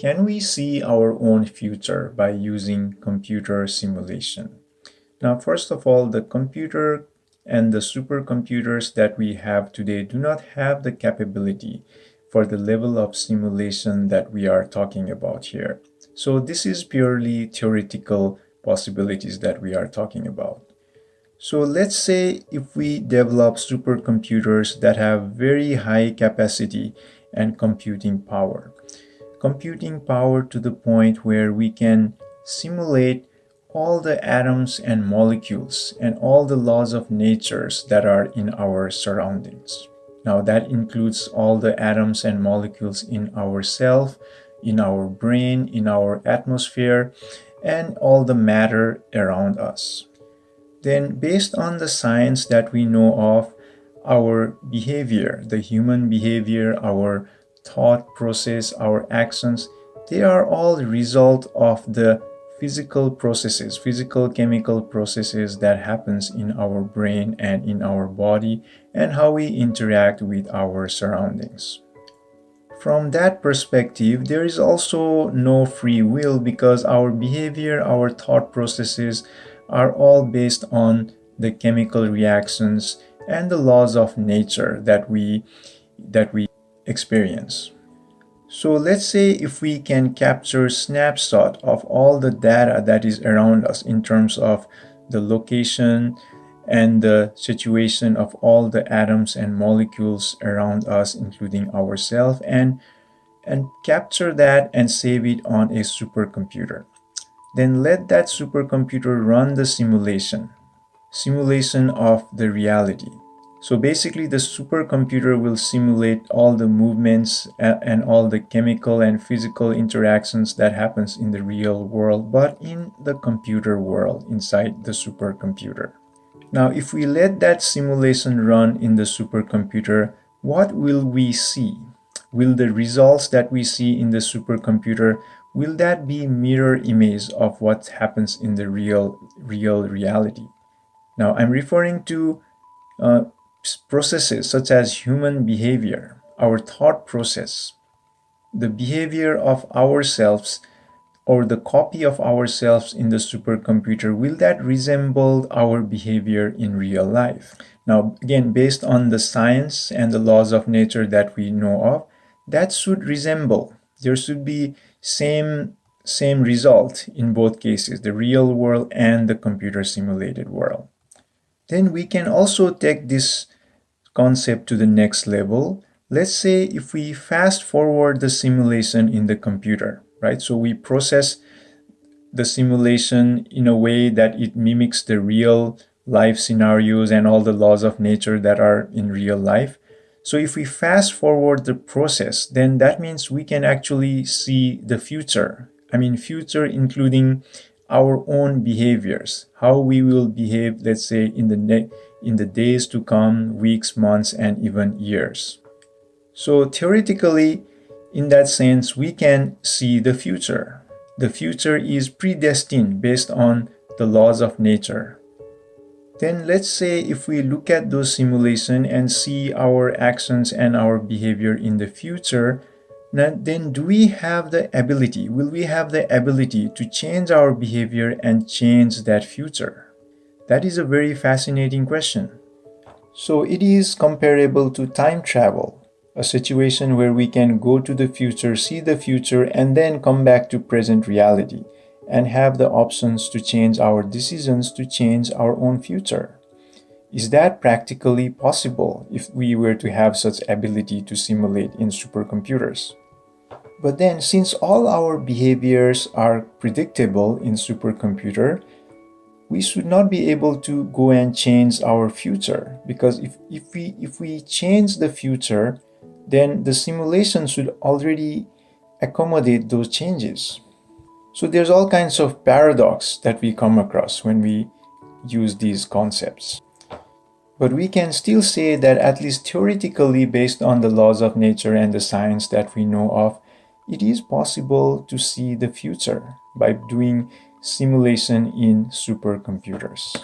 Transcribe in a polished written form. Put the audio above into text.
Can we see our own future by using computer simulation? Now, first of all, the computer and the supercomputers that we have today do not have the capability for the level of simulation that we are talking about here. So this is purely theoretical possibilities that we are talking about. So let's say if we develop supercomputers that have very high capacity and computing power to the point where we can simulate all the atoms and molecules and all the laws of natures that are in our surroundings. Now that includes all the atoms and molecules in our self, in our brain, in our atmosphere, and all the matter around us. Then based on the science that we know of, our behavior, the human behavior, our thought process, our actions, they are all the result of the physical processes, physical chemical processes that happens in our brain and in our body and how we interact with our surroundings. From that perspective, there is also no free will because our behavior, our thought processes are all based on the chemical reactions and the laws of nature that we experience. So let's say if we can capture snapshot of all the data that is around us in terms of the location and the situation of all the atoms and molecules around us, including ourselves, and capture that and save it on a supercomputer. Then let that supercomputer run the simulation of the reality. So basically the supercomputer will simulate all the movements and all the chemical and physical interactions that happens in the real world, but in the computer world inside the supercomputer. Now if we let that simulation run in the supercomputer, what will we see? Will the results that we see in the supercomputer, will that be mirror image of what happens in the real reality? Now I'm referring to processes such as human behavior, our thought process, the behavior of ourselves or the copy of ourselves in the supercomputer, will that resemble our behavior in real life? Now, again, based on the science and the laws of nature that we know of, that should resemble. There should be same result in both cases, the real world and the computer simulated world. Then we can also take this concept to the next level. Let's say if we fast forward the simulation in the computer, right? So we process the simulation in a way that it mimics the real life scenarios and all the laws of nature that are in real life. So if we fast forward the process, then that means we can actually see the future. I mean, future including our own behaviors, how we will behave, let's say, in the days to come, weeks, months, and even years. So theoretically, in that sense, we can see the future. The future is predestined based on the laws of nature. Then let's say if we look at those simulations and see our actions and our behavior in the future, then do we have the ability, will we have the ability to change our behavior and change that future? That is a very fascinating question. So it is comparable to time travel, a situation where we can go to the future, see the future, and then come back to present reality and have the options to change our decisions to change our own future. Is that practically possible if we were to have such ability to simulate in supercomputers? But then, since all our behaviors are predictable in supercomputer, we should not be able to go and change our future, because if we change the future, then the simulation should already accommodate those changes. So there's all kinds of paradox that we come across when we use these concepts. But we can still say that at least theoretically, based on the laws of nature and the science that we know of, it is possible to see the future by doing simulation in supercomputers.